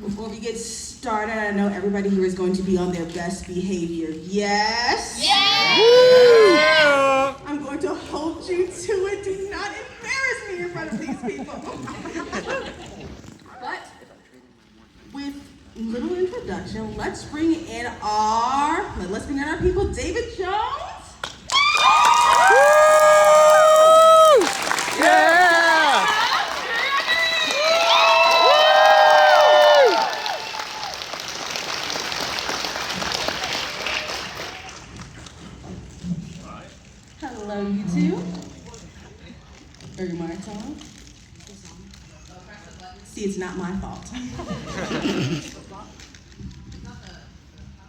Before we get started, I know everybody here is going to be on their best behavior. Yes? Yeah! I'm going to hold you to it. Do not embarrass me in front of these people. But with little introduction, let's bring in our people. David Jones. Yeah! Hello, you two. Are your mics on? See, it's not my fault.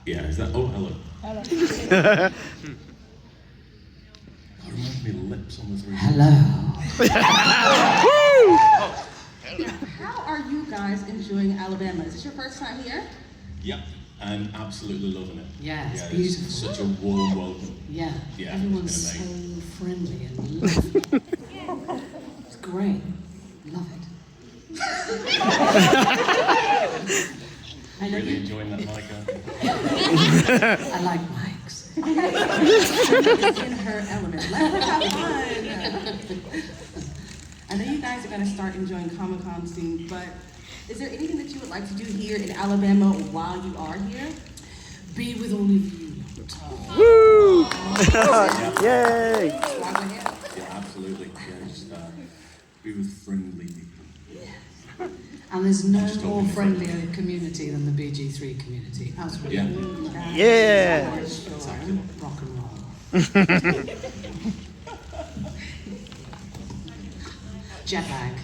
Yeah, is that? Oh, hello. Hello. That reminds me of lips on the three. Hello. How are you guys enjoying Alabama? Is this your first time here? Yep, I'm absolutely loving it. Yeah, it's It's beautiful. such a warm welcome. Yeah, Yeah, everyone's it's so been amazing. friendly and lovely. It's great. Love it. I know Really you. enjoying that mic, aren't you? I like mics. In her element. Let her have fun. I know you guys are going to start enjoying Comic-Con soon, but is there anything that you would like to do here in Alabama while you are here? Be with all of you. Woo! Yeah. Yay! That's why we're here. Yeah, absolutely. Yeah, just be with friendly people. And there's no Just more talking friendlier community than the BG3 community. As we Yeah. Yeah! rock and roll. Jet lag.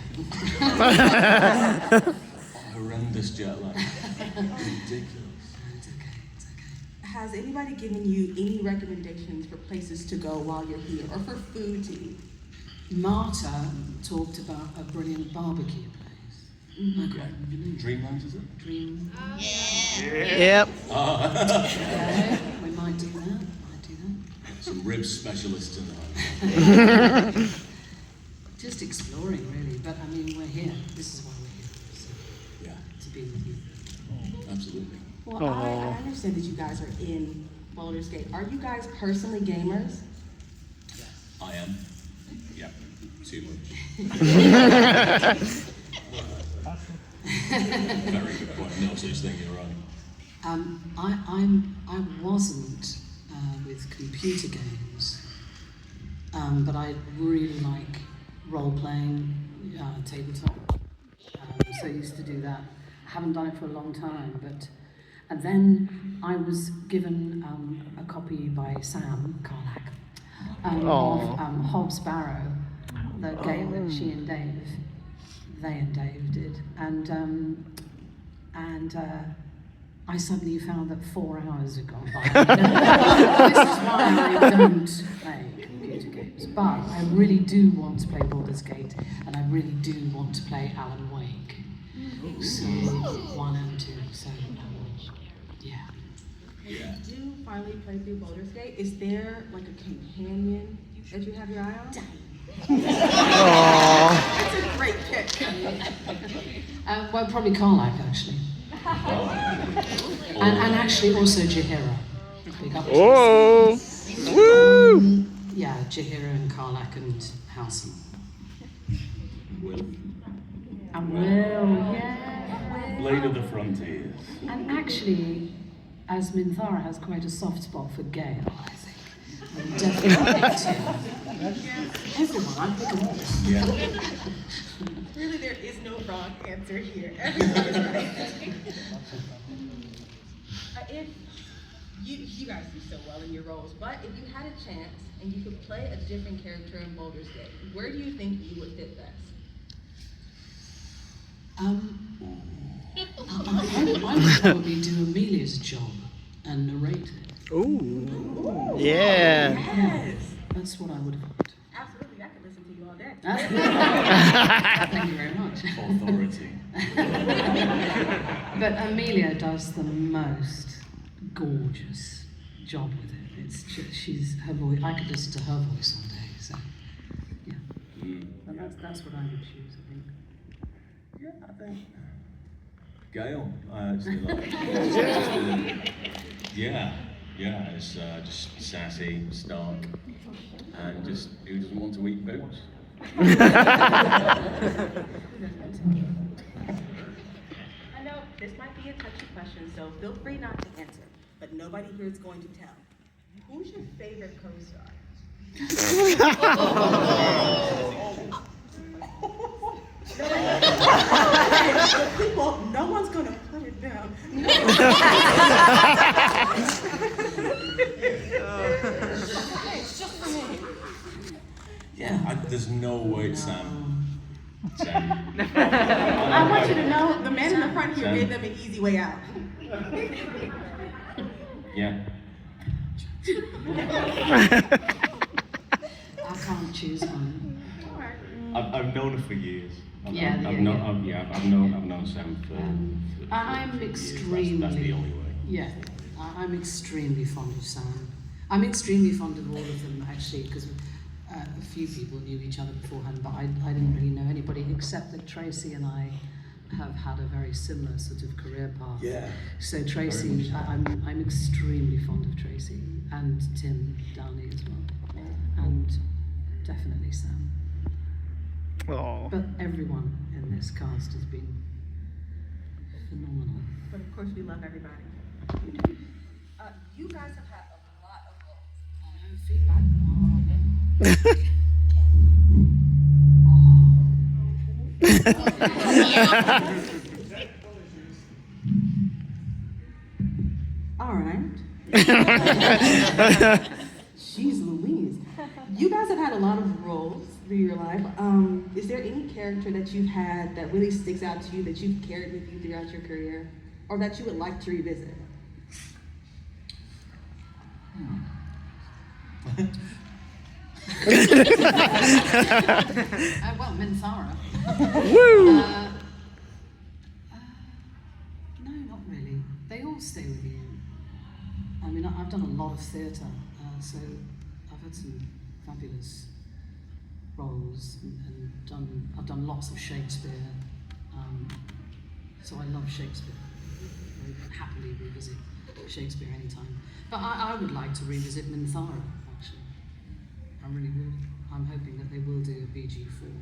Horrendous jet lag. Ridiculous. It's okay. It's okay. Has anybody given you any recommendations for places to go while you're here or for food to eat? Marta talked about a brilliant barbecue place. I can't remember the name. Dreamlands, is it? Dream. Yep. Yeah, we might do that. Some ribs specialists in there. Just exploring, really. But I mean, we're here. This is why we're here. So, Yeah, to be with you. absolutely. Well, I understand that you guys are in Baldur's Gate. Are you guys personally gamers? I am. Yeah, too much. Very good point. No such thing, you're right. I wasn't with computer games, but I really like role-playing, tabletop. So I used to do that. I haven't done it for a long time, and then I was given a copy by Sam Carlack of Hobbs Barrow, the game that they and Dave did, and I suddenly found that 4 hours had gone by. This is why I don't play computer games, but I really do want to play Baldur's Gate, and I really do want to play Alan Wake. So 1 and 2. So yeah. Yeah. If you do finally play through Baldur's Gate, is there like a companion that you have your eye on? Aww. That's a great pick. Well, probably Carlack actually, and actually also Jahira. Big up. Oh! Woo! Yeah, Jahira and Carlack and Halsin. Will. And Will, yeah. Blade of the Frontiers. And actually, as Minthara has quite a soft spot for Gale, I think. I'm definitely everyone, I'm picking this. Yeah. Really, there is no wrong answer here. Everything is right. If you guys do so well in your roles, but if you had a chance and you could play a different character in Baldur's Gate, where do you think you would fit best? I would probably do Amelia's job and narrate it. Ooh. Yeah. Yes. That's what I would have thought. Absolutely, I could listen to you all day. Thank you very much. Authority. But Amelia does the most gorgeous job with it. It's just, she's her voice. I could listen to her voice all day. So yeah, but that's what I would choose. I think. Yeah, I think. Gail. It's just sassy, stark, and just who doesn't want to eat boots? I know this might be a touchy question, so feel free not to answer, but nobody here is going to tell. Who's your favorite co-star? People, no one's gonna put it down. No. It's just for me. Yeah, there's no way it's Sam. I want you to know the man in the front here Sam. gave them an easy way out. Yeah. I can't choose one. I've known her for years. I've Yeah, known Sam for I'm years. extremely. That's the only way. Yeah, I'm extremely fond of Sam. I'm extremely fond of all of them actually, because a few people knew each other beforehand, but I didn't really know anybody except that Tracy and I have had a very similar sort of career path. Yeah. So Tracy, I'm extremely fond of Tracy and Tim Downey as well, and definitely Sam. Oh. But everyone in this cast has been phenomenal. But of course, we love everybody. You guys have had a lot of roles. Feedback. All right. Jeez Louise. You guys have had a lot of roles through your life. Is there any character that you've had that really sticks out to you that you've carried with you throughout your career, or that you would like to revisit? Well, Minthara. Woo! No, not really. They all stay with you. I mean, I've done a lot of theatre, so I've had some fabulous roles, and I've done lots of Shakespeare. So I love Shakespeare. I would happily revisit Shakespeare anytime. But I would like to revisit Minthara, actually. I really would. I'm hoping that they will do a BG4.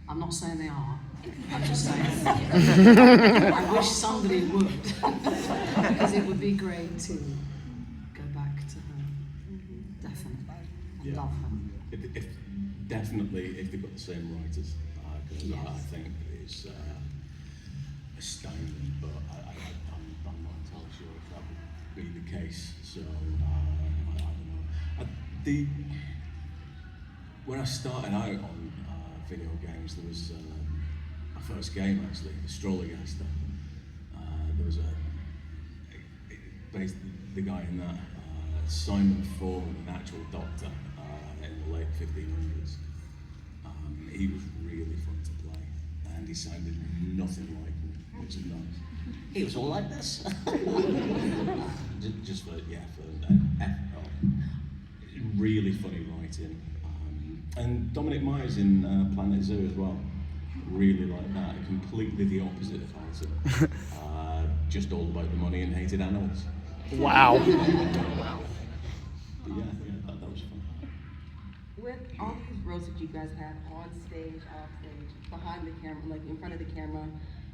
I'm not saying they are. I'm just saying. I wish somebody would, because it would be great to go back to her. Definitely, I love her. Definitely, if they've got the same writers, because Yes. I think it's astounding. But I'm not entirely sure if that would be the case. So I don't know. When I started out on video games, there was my first game actually, the Strollergaster. There was the guy in that, Simon Foreman, an actual doctor in the late 1500s. He was really fun to play, and he sounded nothing like me, which is nice. He was all like this. just for really funny writing. And Dominic Myers in Planet Zoo as well. Really like that. Completely the opposite of Halsin. Just all about the money and hated animals. Wow. But yeah, that was fun. With all these roles that you guys have on stage, off stage, behind the camera, like in front of the camera,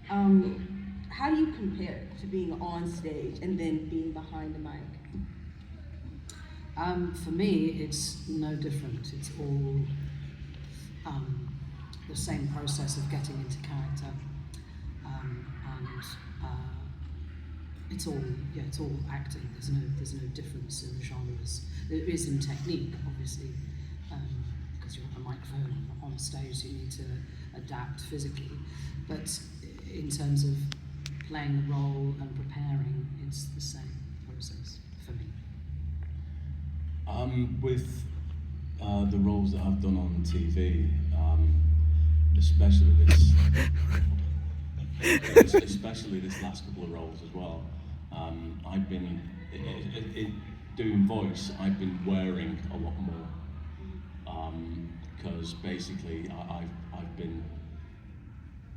how do you compare to being on stage and then being behind the mic? For me, it's no different. It's all the same process of getting into character, and it's all acting. There's no difference in the genres. There is in technique, obviously, because you're on a microphone on stage, you need to adapt physically. But in terms of playing the role and preparing, it's the same process for me. With the roles that I've done on TV, especially this last couple of roles as well, I've been doing voice. I've been wearing a lot more because basically I've been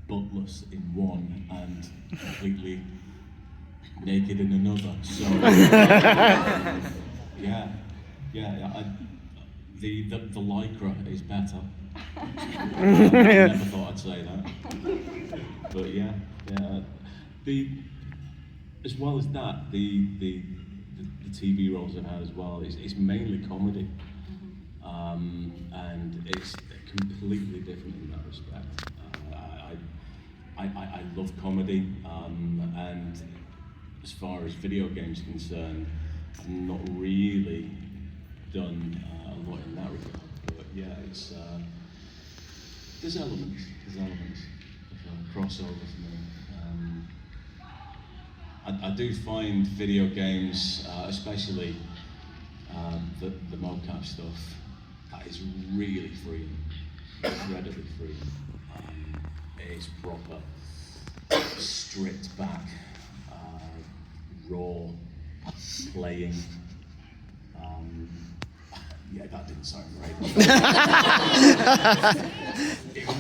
buttless in one and completely naked in another. So yeah, the lycra is better. I never thought I'd say that, but yeah. As well as that, the TV roles I've had as well is mainly comedy, and it's completely different in that respect. I love comedy, and as far as video games concerned, I've not really done a lot in that regard. But yeah, it's there's elements of crossover for me. I do find video games, especially the mocap stuff, that is really freeing, incredibly freeing. It's proper, stripped back, raw playing. Yeah, that didn't sound right.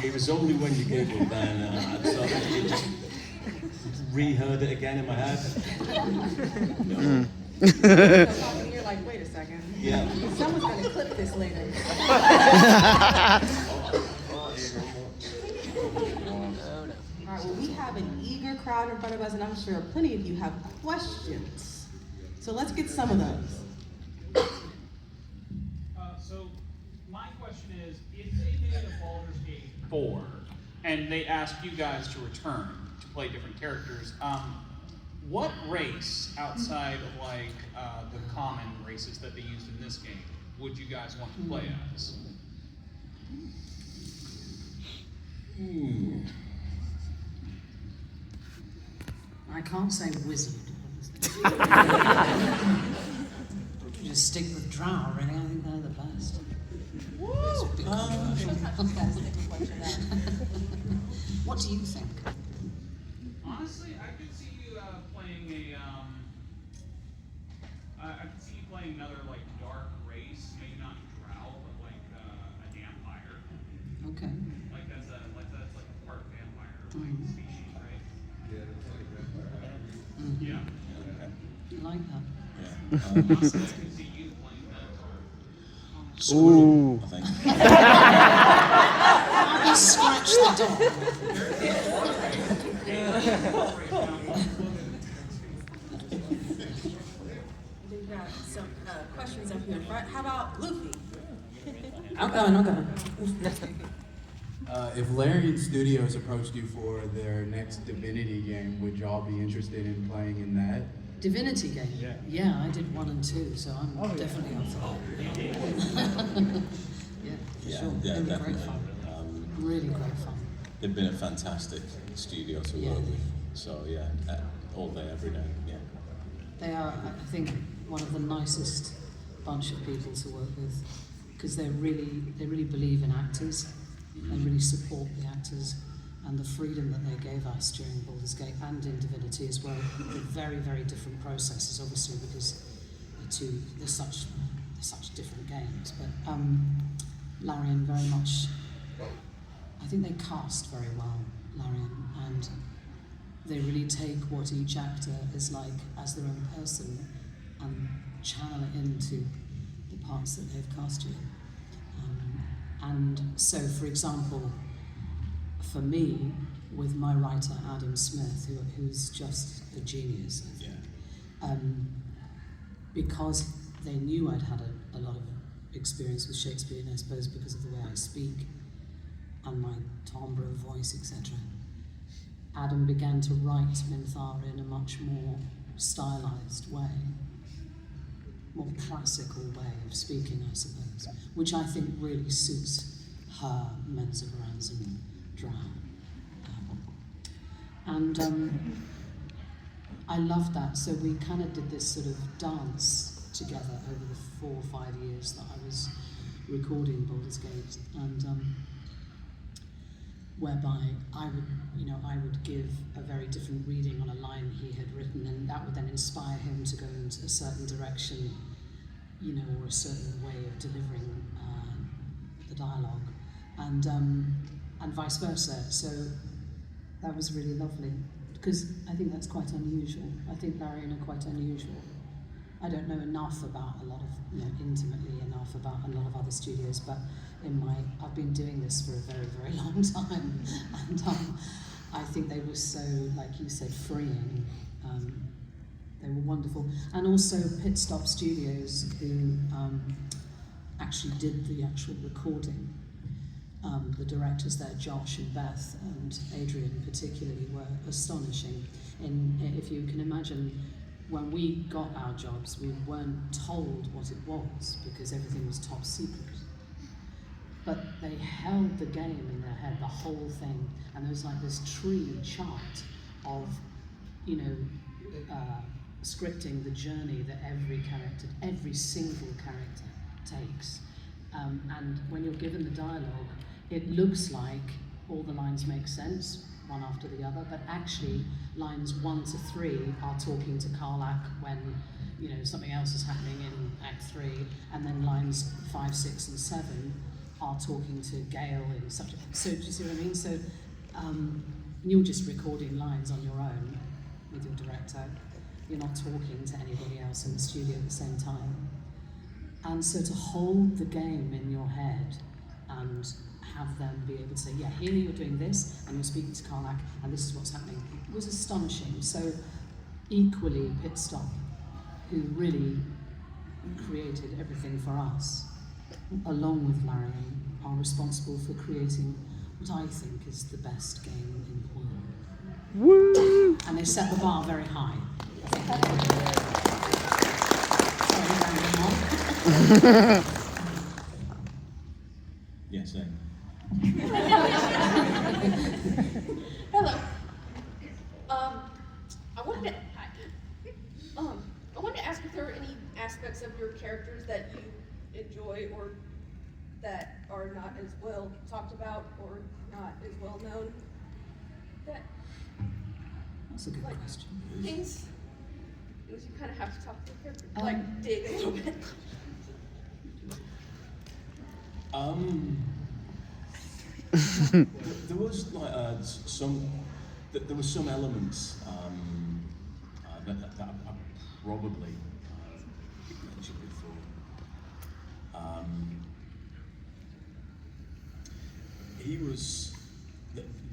it was only when you giggled then, so I just reheard it again in my head. No. You're like, wait a second. Yeah. Someone's gonna clip this later. All right, well, we have an eager crowd in front of us, and I'm sure plenty of you have questions. So let's get some of those. So my question is, if they made a Baldur's Gate 4 and they asked you guys to return to play different characters, what race outside of like the common races that they used in this game would you guys want to play as? I can't say wizard. Just stick with drow, really. I think they're the best. It's a bit controversial. What do you think? Honestly, I could see you playing I could see you playing another like dark race, maybe not drow, but like a vampire. Okay. Like that's like a part vampire like species, right? Yeah. I like that. Yeah. I could see you playing Minotaur. Ooh. I think. How you scratch the dog? We've got some questions up here in front. How about Luffy? I'm coming. If Larian Studios approached you for their next Divinity game, would y'all be interested in playing in that? Divinity game? Yeah, I did 1 and 2, so I'm definitely up for that. Yeah, for Yeah, sure. yeah, They were definitely. great fun. Really great fun. They've been a fantastic studio to work with. So yeah, all day, every day. Yeah. They are, I think, one of the nicest bunch of people to work with, because they really believe in actors. They really support the actors, and the freedom that they gave us during Baldur's Gate and in Divinity as well. They're very, very different processes, obviously, because they're such different games. But Larian very much, I think they cast very well, Larian, and they really take what each actor is like as their own person and channel it into the parts that they've cast you in. And so, for example, for me, with my writer Adam Smith, who's just a genius, I think, because they knew I'd had a lot of experience with Shakespeare, and I suppose because of the way I speak and my timbre of voice, etc. Adam began to write Minthara in a much more stylized way, more classical way of speaking, I suppose, which I think really suits her mezzosopranos and drow. I loved that, so we kind of did this sort of dance together over the 4 or 5 years that I was recording Baldur's Gate, and whereby I would give a very different reading on a line he had written, and that would then inspire him to go into a certain direction, or a certain way of delivering the dialogue, and vice versa. So that was really lovely, because I think that's quite unusual. I think Larian are quite unusual. I don't know enough about a lot of, intimately enough about a lot of other studios, but I've been doing this for a very, very long time, and I think they were so, like you said, freeing. They were wonderful. And also Pit Stop Studios, who actually did the actual recording. The directors there, Josh and Beth and Adrian particularly, were astonishing. If you can imagine, when we got our jobs, we weren't told what it was because everything was top secret. But they held the game in their head, the whole thing, and there was like this tree chart of, scripting the journey that every single character takes. And when you're given the dialogue, it looks like all the lines make sense, one after the other, but actually lines 1 to 3 are talking to Karlak when something else is happening in Act 3, and then lines 5, 6, and 7 are talking to Gale in such a... So do you see what I mean? So you're just recording lines on your own with your director. You're not talking to anybody else in the studio at the same time. And so to hold the game in your head and have them be able to say, yeah, here you're doing this, and you're speaking to Karlak, and this is what's happening, it was astonishing. So equally, Pit Stop, who really created everything for us, along with Larian, are responsible for creating what I think is the best game in the world. Woo! And they set the bar very high. Yes, same. Hello. I wanted to ask if there are any aspects of your characters that you enjoy or that are not as well talked about or not as well known. That's a good question. Things you kind of have to talk to the character, like dig a little bit. There was like there were some elements that I probably mentioned before.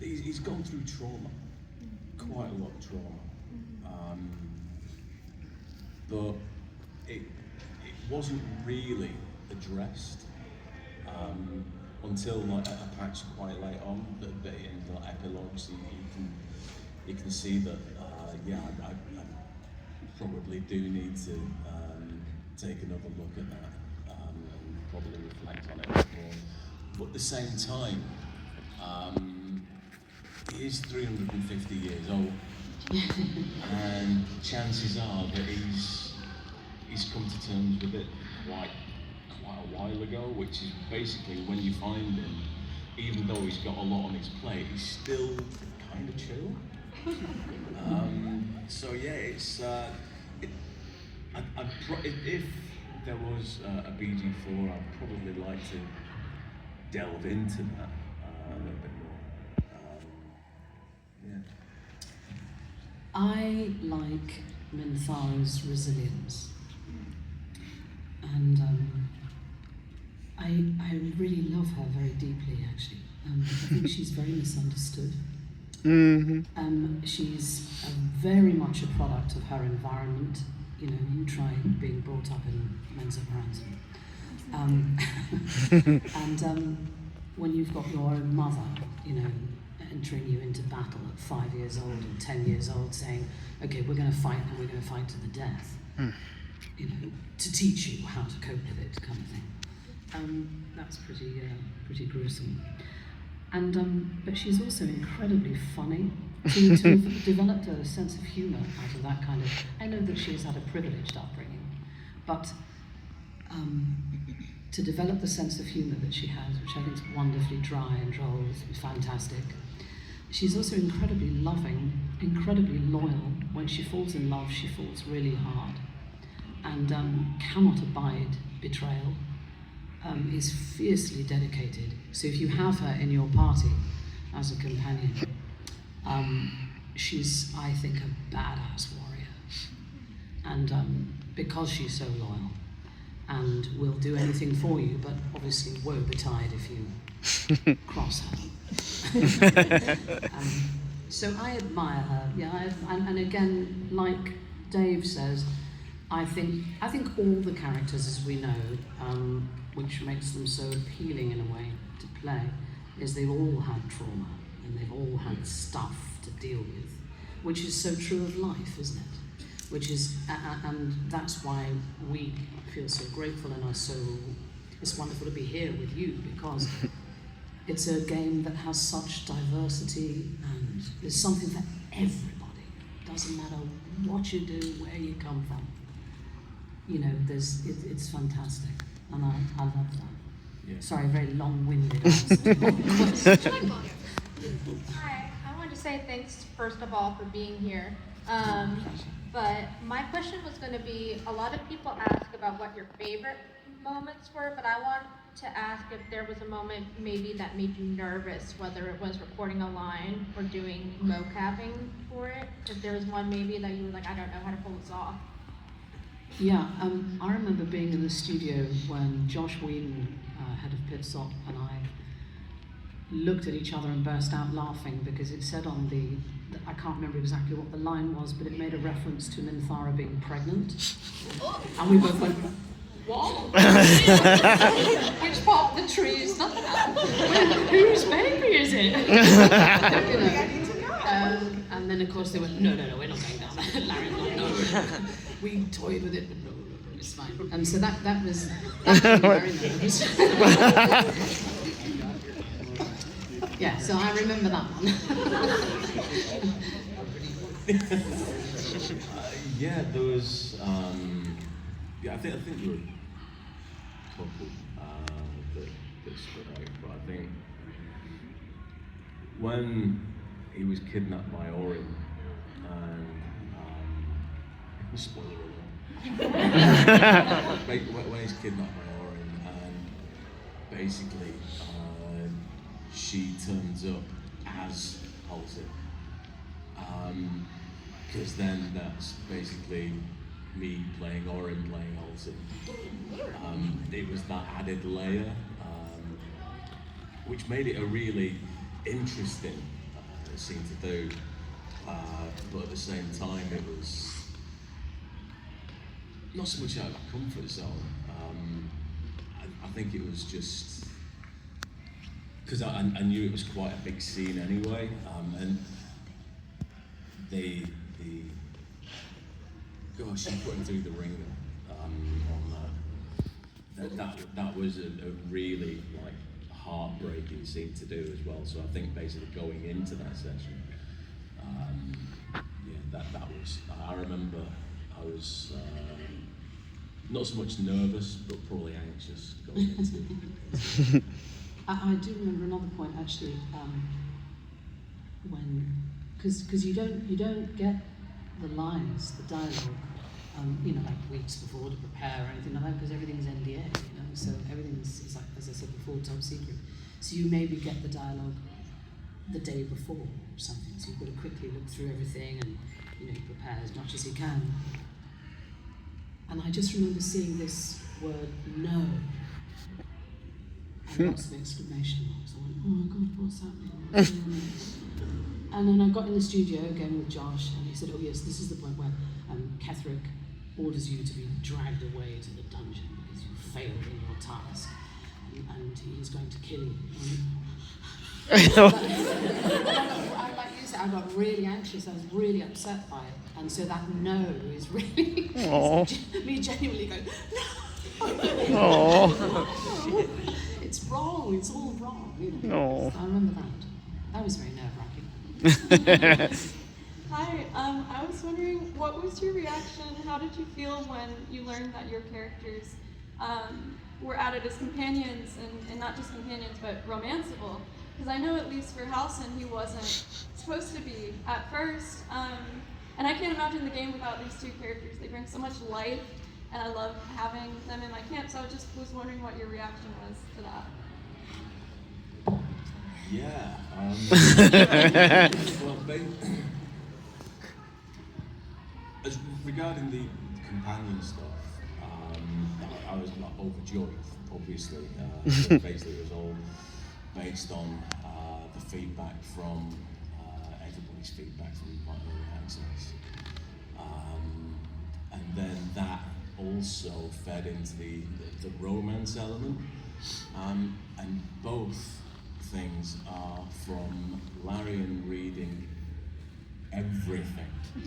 He's gone through trauma, quite a lot of trauma, but it wasn't really addressed until like a patch quite late on, in the epilogues. You can see that I probably do need to take another look at that and probably reflect on it more. But at the same time, he is 350 years old, and chances are that he's come to terms with it quite a while ago, which is basically when you find him, even though he's got a lot on his plate, he's still kind of chill. So yeah, it's if there was a BG4, I'd probably like to delve into that a little bit more. Yeah. I like Minthara's resilience, and I really love her very deeply, actually. I think she's very misunderstood. Mm-hmm. She's very much a product of her environment. You try being brought up in men's Halsin. And when you've got your own mother, entering you into battle at 5 years old and 10 years old, saying, okay, we're going to fight and we're going to fight to the death, to teach you how to cope with it, kind of thing. That's pretty gruesome. And but she's also incredibly funny. To have developed a sense of humour out of that kind of... I know that she has had a privileged upbringing, but to develop the sense of humour that she has, which I think is wonderfully dry and droll, is fantastic. She's also incredibly loving, incredibly loyal. When she falls in love, she falls really hard, and cannot abide betrayal. Is fiercely dedicated. So if you have her in your party as a companion, She's, I think, a badass warrior. And because she's so loyal and will do anything for you, but obviously woe betide if you cross her. So I admire her, yeah, and again, like Dave says, I think all the characters, as we know, which makes them so appealing in a way to play, is they've all had trauma and they've all had stuff to deal with, which is so true of life, isn't it? Which is, and that's why we feel so grateful and are so, it's wonderful to be here with you, because it's a game that has such diversity and there's something for everybody. Doesn't matter what you do, where you come from. You know, it's fantastic, and I love that. Yeah. Sorry, very long-winded answer. Hi, I wanted to say thanks first of all for being here. But my question was going to be, a lot of people ask about what your favorite moments were, but I want to ask if there was a moment maybe that made you nervous, whether it was recording a line or doing mocapping for it. If there was one maybe that you were like, I don't know how to pull this off. Yeah, I remember being in the studio when Josh Whedon, head of Pitsop, and I looked at each other and burst out laughing because it said on I can't remember exactly what the line was, but it made a reference to Minthara being pregnant. And we both went, what? Which part of the tree is that? Whose baby is it? And then of course they went, no, we're not going down that. Larry was like, no. We toyed with it, but no, it's fine. And so that was very nervous. Yeah, so I remember that one. Yeah, there was. I think there were a couple that stood out, but I think when he was kidnapped by Orin, and spoiler alert. When he's kidnapped by Orin, and basically she turns up as Halsin. Because then that's basically me playing Orin, playing Halsin. It was that added layer, which made it a really interesting scene to do. But at the same time, it was not so much out of a comfort zone. I think it was just because I knew it was quite a big scene anyway, and the gosh, you put him through the ringer on that was a really like heartbreaking scene to do as well. So I think basically going into that session, that was. I remember I was not so much nervous, but probably anxious going into it. I do remember another point actually, when because you don't get the lines, the dialogue, like weeks before to prepare or anything like that, because everything's NDA, so everything's like, as I said before, top secret. So you maybe get the dialogue the day before or something, so you've got to quickly look through everything and you prepare as much as you can. And I just remember seeing this word no, and lots of exclamation marks. I went, oh my God, what's happening? And then I got in the studio again with Josh, and he said, oh yes, this is the point where Ketherick orders you to be dragged away to the dungeon because you failed in your task, and he's going to kill you. Like you said, I got really anxious, I was really upset by it, and so that no is really me genuinely going, no, it's wrong, it's all wrong. So I remember that. That was very nerve-wracking. Hi, I was wondering, what was your reaction? How did you feel when you learned that your characters were added as companions, and not just companions, but romanceable? Because I know at least for Halsin, he wasn't supposed to be at first, and I can't imagine the game without these two characters. They bring so much life, and I love having them in my camp, so I just was wondering what your reaction was to that. Yeah. Well, as regarding the companion stuff, I was like, overjoyed, obviously. Basically, it was all based on the feedback from everybody's feedback from my early access. And then that also fed into the romance element. And both things are from Larian reading everything. And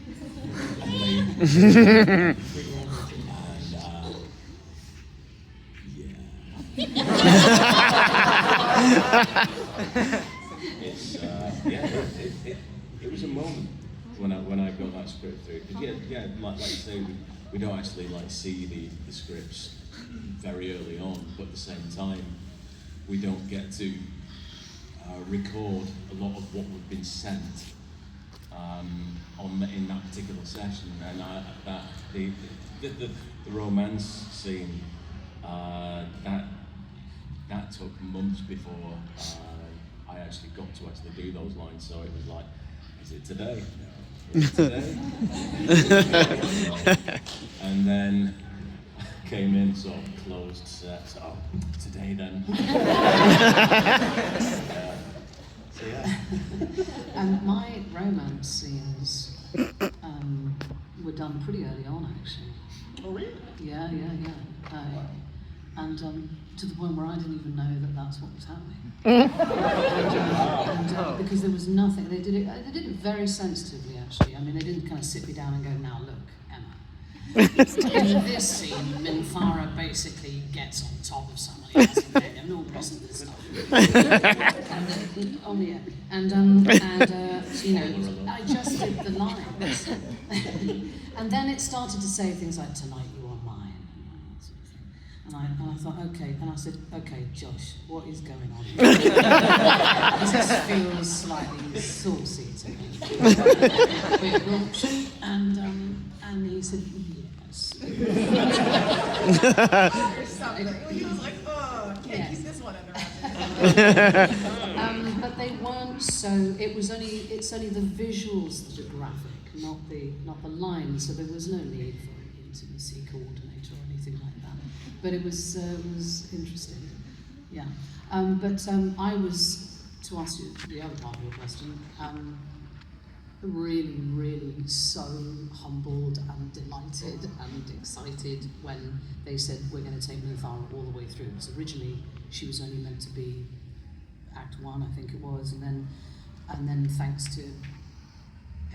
it was a moment when I got that script through. Because like you say, we don't actually like see the scripts very early on, but at the same time, we don't get to record a lot of what we've been sent in that particular session, and the romance scene that took months before I actually got to actually do those lines. So it was like, is it today? No. Is it today? And then came in sort of closed set. So today then. So yeah. And my romance scenes were done pretty early on, actually. Oh, really? Yeah. And to the point where I didn't even know that that's what was happening. Because there was nothing. They did it very sensitively, actually. I mean, they didn't kind of sit me down and go, "Now look, Emma." In this scene, Minthara basically gets on top of somebody else and all the rest of this stuff. And you know, I just did the lines. And then it started to say things like, "Tonight you are mine." And I thought, okay, and I said, "Okay, Josh, what is going on here?" This feels slightly saucy to me. And he said, "Yes." He was like, "Oh, can't keep this one under wraps." But they weren't so. It's only the visuals that are graphic, not the lines. So there was no need for an intimacy coordinator or anything like that. But it was interesting, yeah. But I was, to ask you the other part of your question, really, really so humbled and delighted and excited when they said we're going to take Minthara all the way through. Because originally she was only meant to be Act 1, I think it was, and then thanks to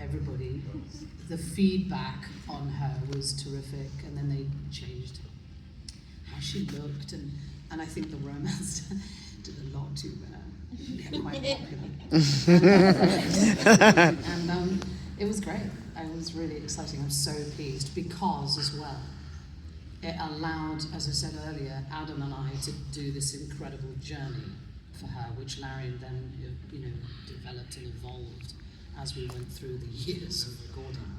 everybody, the feedback on her was terrific, and then they changed how she looked, and I think the romance did a lot to get quite popular. And it was great. It was really exciting. I'm so pleased because, as well, it allowed, as I said earlier, Adam and I to do this incredible journey for her, which Larian then, developed and evolved as we went through the years of recording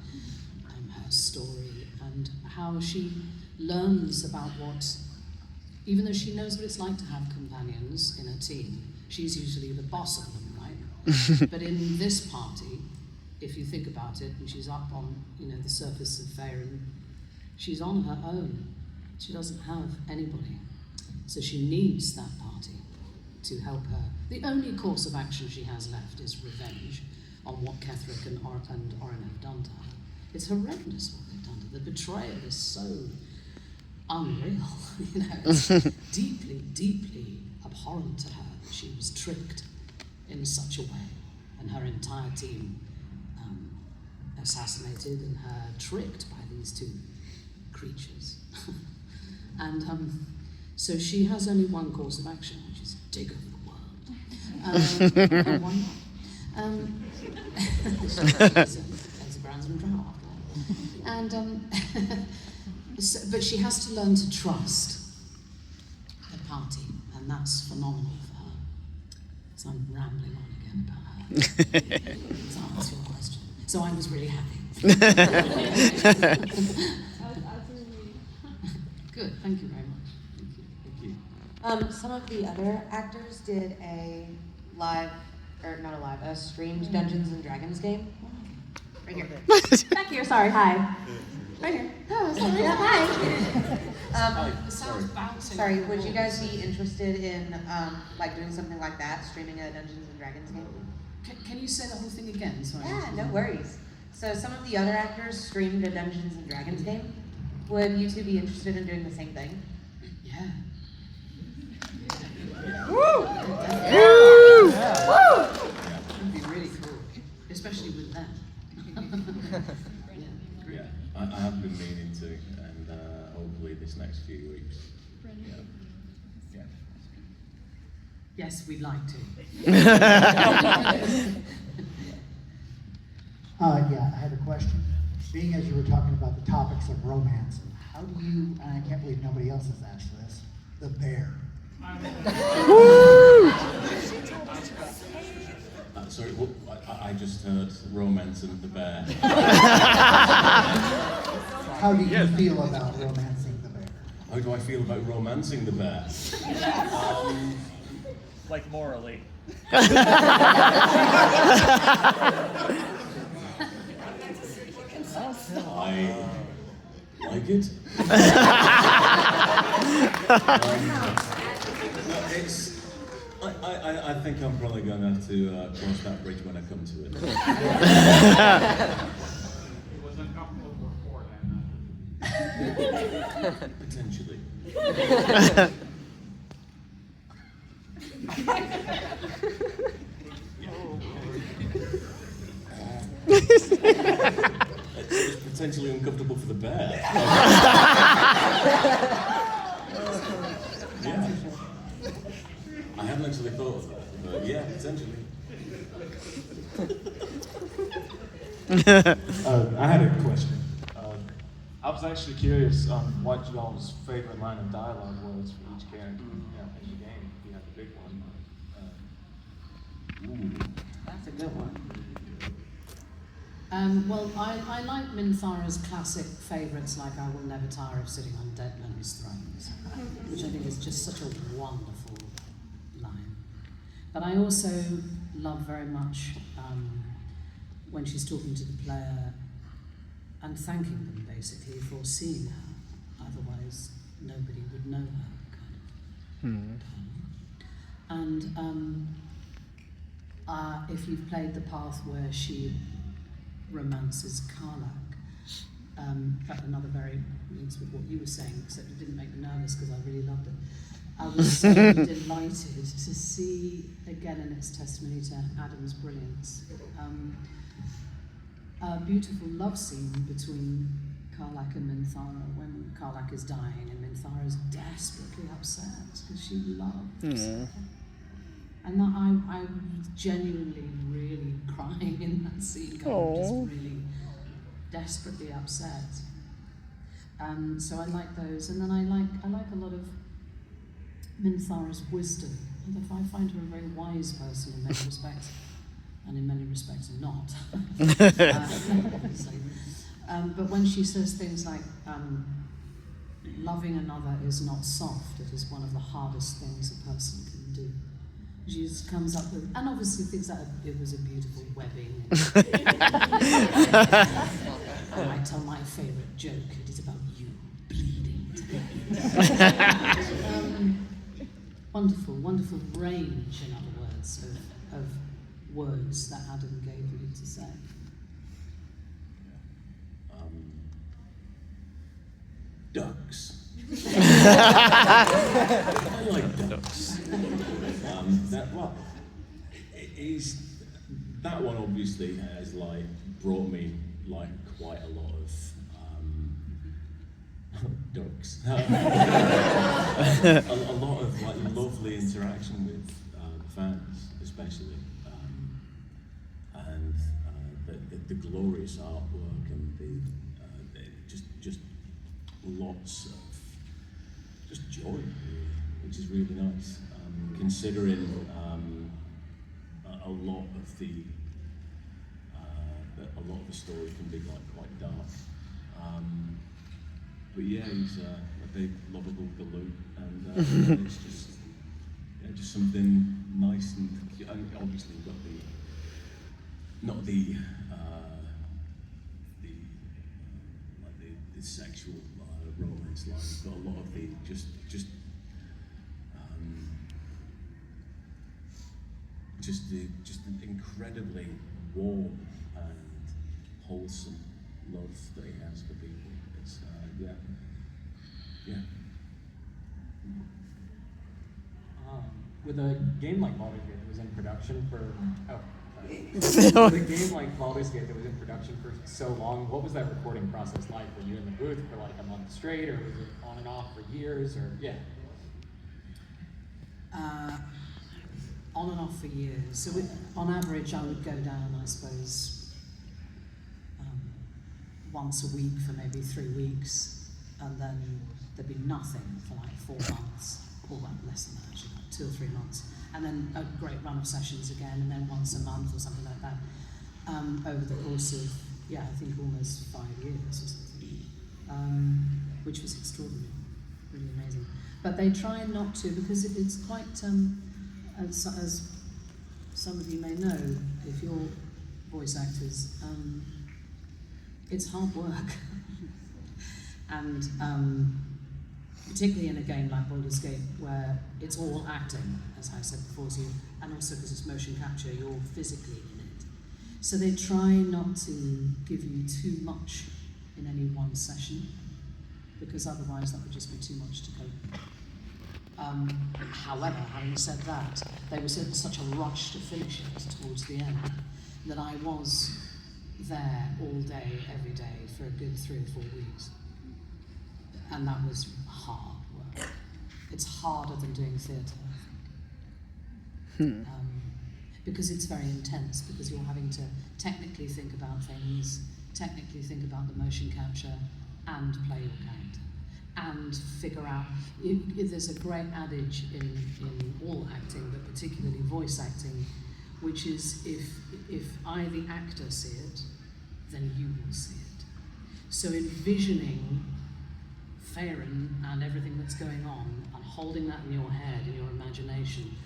her story and how she learns about what, even though she knows what it's like to have companions in a team, she's usually the boss of them, right? But in this party, if you think about it, and she's up on, the surface of Faerun, she's on her own. She doesn't have anybody. So she needs that party to help her. The only course of action she has left is revenge on what Ketheric and Orin have done to her. It's horrendous what they've done to her. The betrayal is so unreal, It's deeply, deeply abhorrent to her that she was tricked in such a way, and her entire team assassinated, and her tricked by these two creatures. And so she has only one course of action, which is dig over the world. And why not? She's a Brandsman drow after all. And but she has to learn to trust the party, and that's phenomenal for her. So I'm rambling on again about her. To answer your question. So I was really happy. Good, thank you very much. Thank you. Some of the other actors did a a streamed Dungeons and Dragons game. Right here. Back here, sorry, hi. Right here. Oh, sorry, hi. Sorry, would you guys be interested in like doing something like that, streaming a Dungeons and Dragons game? Can you say the whole thing again? Sorry. Yeah, no worries. So some of the other actors streamed a Dungeons and Dragons game. Would you two be interested in doing the same thing? Yeah. Woo! That'd be really cool, especially with them. Yeah, I have been meaning to, and hopefully this next few weeks. Yeah. Yeah. Yes, we'd like to. Yeah, I had a question. Being as you were talking about the topics of romance, how do you, and I can't believe nobody else has asked this, the bear. Sorry, I just heard romance and the bear. How do you feel about romancing the bear? How do I feel about romancing the bear? Like morally. I like it. I think I'm probably going to have to cross that bridge when I come to it. It was uncomfortable before then. Potentially. It's potentially uncomfortable for the bear. Yeah. I haven't actually thought of that, but yeah, potentially. I had a question. I was actually curious on what y'all's favorite line of dialogue was for each character in the game. You have the big one. That's a good one. Well, I like Minthara's classic favourites like I will never tire of sitting on dead men's thrones, which I think is just such a wonderful line. But I also love very much when she's talking to the player and thanking them basically for seeing her, otherwise nobody would know her, kind of. And if you've played the path where she romances Karlak, that's another very links with what you were saying, except it didn't make me nervous because I really loved it. I was so delighted to see, again in its testimony to Adam's brilliance, a beautiful love scene between Karlak and Minthara when Karlak is dying and Minthara is desperately upset because she loves her. And that I was genuinely really crying in that scene, kind of just really desperately upset. So I like those, and then I like a lot of Minthara's wisdom. And if I find her a very wise person in many respects, and in many respects not. But when she says things like, loving another is not soft, it is one of the hardest things a person can do. She just comes up with, and obviously thinks that it was a beautiful webbing. And I tell my favourite joke, it is about you bleeding today. Wonderful, wonderful range, in other words, of words that Adam gave me to say. Ducks. I like ducks. That one obviously has like brought me like quite a lot of ducks. A lot of like lovely interaction with fans, especially, and the glorious artwork and the just lots of just joy, really, which is really nice. Considering a lot of the story can be like quite dark. But yeah, he's a big lovable balloon, and it's just something nice and obviously got not the the sexual romance lines, but a lot of the just an incredibly warm and wholesome love that he has for people. It's yeah. With a game like Baldur's Gate that was in production for with a game like Baldur's Gate that was in production for so long, what was that recording process like? Were you in the booth for like a month straight, or was it on and off for years, or yeah? On and off for years. So on average, I would go down, I suppose, once a week for maybe 3 weeks, and then there'd be nothing for like 4 months, or well, less than that actually, like 2 or 3 months, and then a great run of sessions again, and then once a month or something like that, over the course of, I think almost 5 years or something, which was extraordinary, really amazing. But they try not to, because it's quite, as some of you may know, if you're voice actors, it's hard work. And particularly in a game like Baldur's Gate, where it's all acting, as I said before, so and also because it's motion capture, you're physically in it. So they try not to give you too much in any one session, because otherwise that would just be too much to cope. However, having said that, they were in such a rush to finish it towards the end that I was there all day, every day for a good 3 or 4 weeks. And that was hard work. It's harder than doing theatre, because it's very intense, because you're having to technically think about things, technically think about the motion capture, and play your character. And figure out, there's a great adage in all acting, but particularly voice acting, which is if I, the actor, see it, then you will see it. So envisioning Faerun and everything that's going on, and holding that in your head, in your imagination,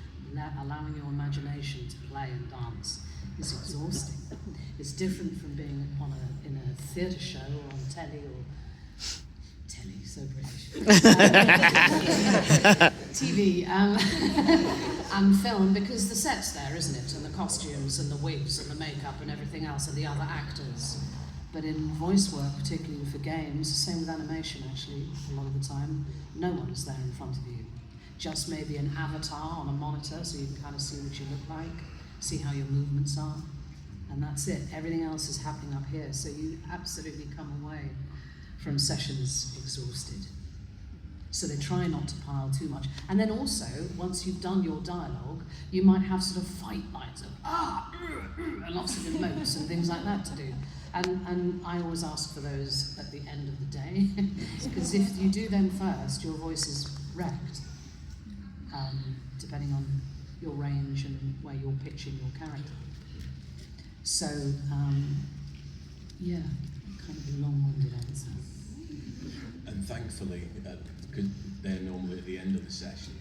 allowing your imagination to play and dance, is exhausting. It's different from being in a theatre show or on telly or so British. TV and film, because the set's there, isn't it? And the costumes and the wigs and the makeup and everything else, and the other actors. But in voice work, particularly for games, same with animation actually, a lot of the time, no one is there in front of you. Just maybe an avatar on a monitor so you can kind of see what you look like, see how your movements are, and that's it. Everything else is happening up here, so you absolutely come away from sessions exhausted. So they try not to pile too much. And then also, once you've done your dialogue, you might have sort of fight lines of and lots of emotes and things like that to do. And I always ask for those at the end of the day, because if you do them first, your voice is wrecked, depending on your range and where you're pitching your character. So, kind of a long-winded answer. And thankfully, because they're normally at the end of the session,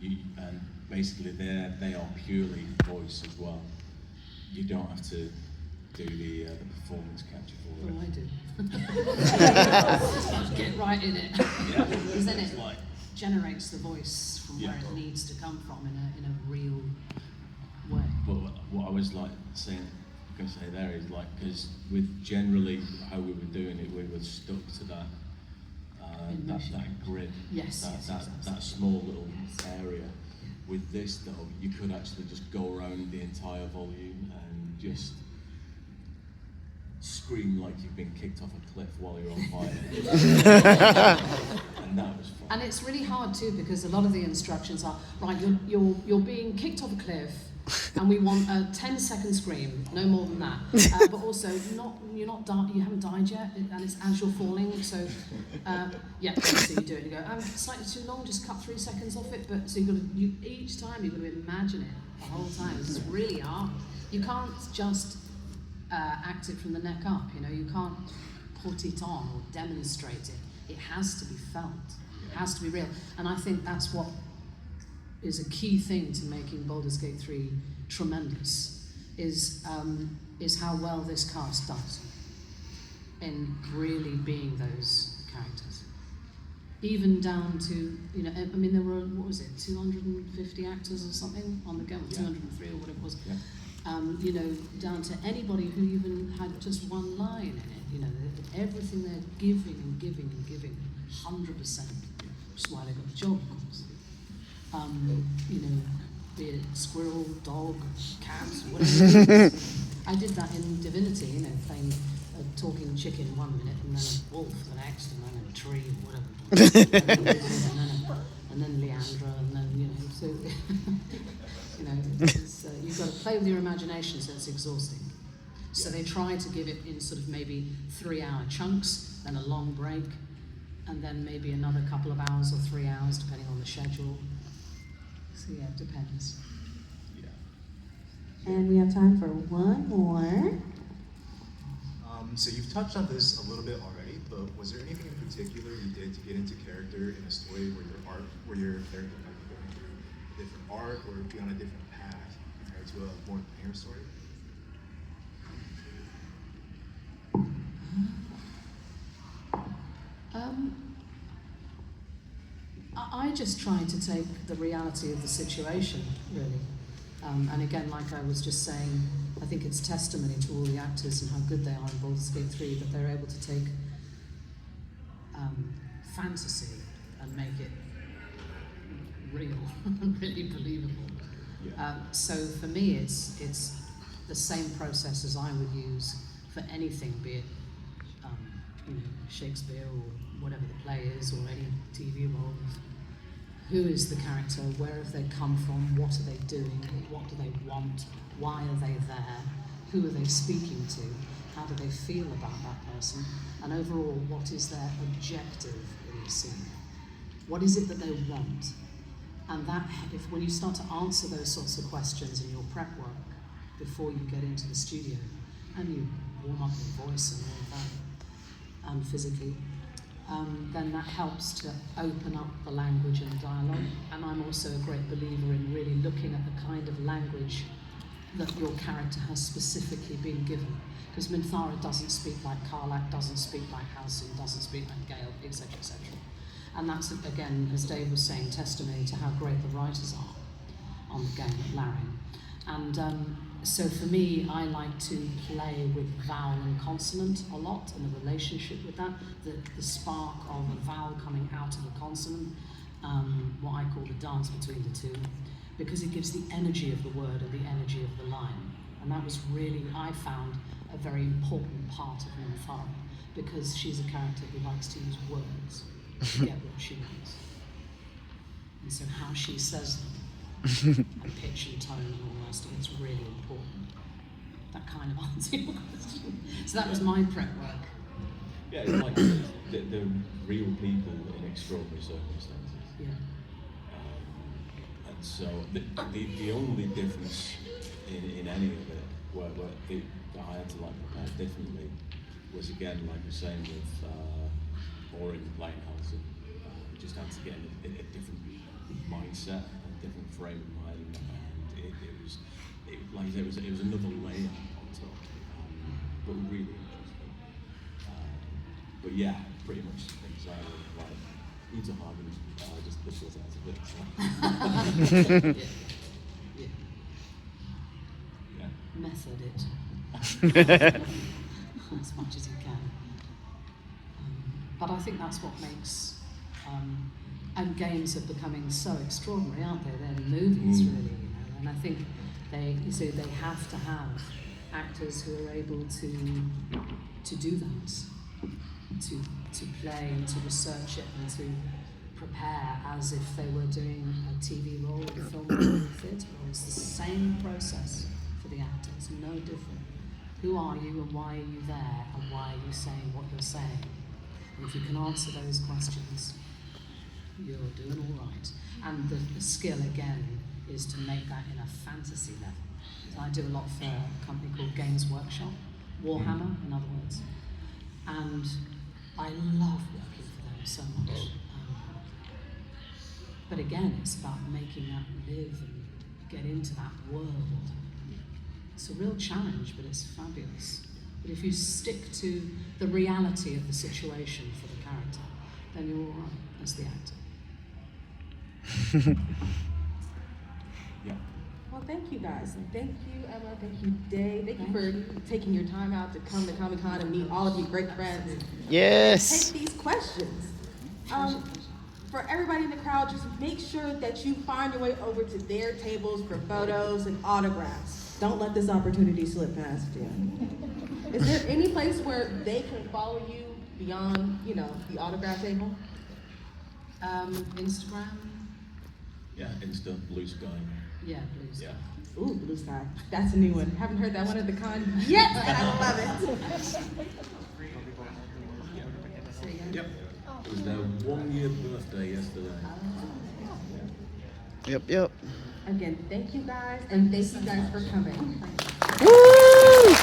and basically they are purely voice as well. You don't have to do the performance capture for it. Oh, I do. Get right in it. Because then it like, generates the voice from where it needs to come from in a real way. But what I was saying there is because with generally how we were doing it, we were stuck to that grid, that small little area. With this though, you could actually just go around the entire volume and just scream like you've been kicked off a cliff while you're on fire. And that was fun. And it's really hard too, because a lot of the instructions are, right, you're being kicked off a cliff, and we want a 10-second scream, no more than that. But also, you haven't died yet, and it's as you're falling. So, so you do it. And you go, slightly too long. Just cut 3 seconds off it. But so each time you've got to imagine it the whole time. It's really hard. You can't just act it from the neck up. You can't put it on or demonstrate it. It has to be felt. It has to be real. And I think that's what is a key thing to making Baldur's Gate 3 tremendous, is how well this cast does in really being those characters. Even down to, you know, I mean, there were, what was it, 250 actors or something on the game, or 203 or what it was. Yeah. You know, down to anybody who even had just one line in it, you know, everything they're giving and giving and giving, 100%, which is why they got the job, of course. You know, be it squirrel, dog, cat, whatever. I did that in Divinity, you know, playing a talking chicken 1 minute, and then a wolf the next, and then a tree, whatever. and then Leandra, and then, you know, so, you know, it's, you've got to play with your imagination, so it's exhausting. So they try to give it in sort of maybe 3-hour chunks, then a long break, and then maybe another couple of hours or 3 hours, depending on the schedule. So yeah, it depends. And we have time for one more. So you've touched on this a little bit already, but was there anything in particular you did to get into character in a story where your character might be going through a different arc or be on a different path compared to a more linear story? I just try to take the reality of the situation, really. And again, like I was just saying, I think it's testimony to all the actors and how good they are in Baldur's Gate 3 that they're able to take fantasy and make it real and really believable. So for me, it's the same process as I would use for anything, be it you know, Shakespeare or whatever the play is, or any TV role. Who is the character? Where have they come from? What are they doing? What do they want? Why are they there? Who are they speaking to? How do they feel about that person? And overall, what is their objective in the scene? What is it that they want? And that, when you start to answer those sorts of questions in your prep work before you get into the studio, and you warm up your voice and all of that, and physically, then that helps to open up the language and dialogue. And I'm also a great believer in really looking at the kind of language that your character has specifically been given. Because Minthara doesn't speak like Karlak, doesn't speak like Halsin, doesn't speak like Gale, etc., etc. And that's, again, as Dave was saying, testimony to how great the writers are on the game at Larian. And so for me, I like to play with vowel and consonant a lot, and the relationship with that, the spark of a vowel coming out of a consonant, what I call the dance between the two, because it gives the energy of the word and the energy of the line. And that was really, I found, a very important part of Minthara, because she's a character who likes to use words to get what she wants. And so how she says them, and pitch and tone and all the rest of it's really important. That kind of answer your question. So that was my prep work. Yeah, it's like the real people in extraordinary circumstances. Yeah. And so the only difference in any of it, where I had to like prepare differently, was again, like you're saying with Orin playing Halsin, we just had to get in a different mindset, a different frame of mind, and it was like I said, it was another layer on top, but really interesting. But yeah, pretty much exactly like needs a harden, just the short out of it. Yeah. Yeah. Method it as much as you can. But I think that's what makes, and games are becoming so extraordinary, aren't they? They're movies, really, you know. And I think they have to have actors who are able to do that, to play and to research it and to prepare as if they were doing a TV role, or a film role, or a theatre role. It's the same process for the actors, no different. Who are you and why are you there and why are you saying what you're saying? And if you can answer those questions, you're doing all right. And the skill, again, is to make that in a fantasy level. So I do a lot for a company called Games Workshop, Warhammer, in other words. And I love working for them so much. But again, it's about making that live and get into that world. It's a real challenge, but it's fabulous. But if you stick to the reality of the situation for the character, then you're all right as the actor. Yeah. Well, thank you guys. And thank you, Emma. Thank you, Dave. Thank you for taking your time out to come to Comic-Con and meet all of your great friends. Yes. Take these questions. For everybody in the crowd, just make sure that you find your way over to their tables for photos and autographs. Don't let this opportunity slip past you. Is there any place where they can follow you beyond, the autograph table? Instagram? Yeah, Insta, Blue Sky. Yeah, Blue Sky. Yeah. Ooh, Blue Sky. That's a new one. Haven't heard that one at the con yet, and I love it. Yep. It was their 1-year birthday yesterday. Yep. Again, thank you guys, and thank you guys for coming. Woo!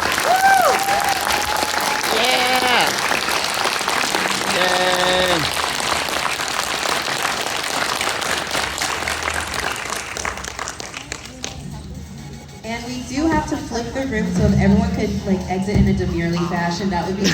Yeah! Yay! And we do have to flip the room so if everyone could exit in a demurely fashion, that would be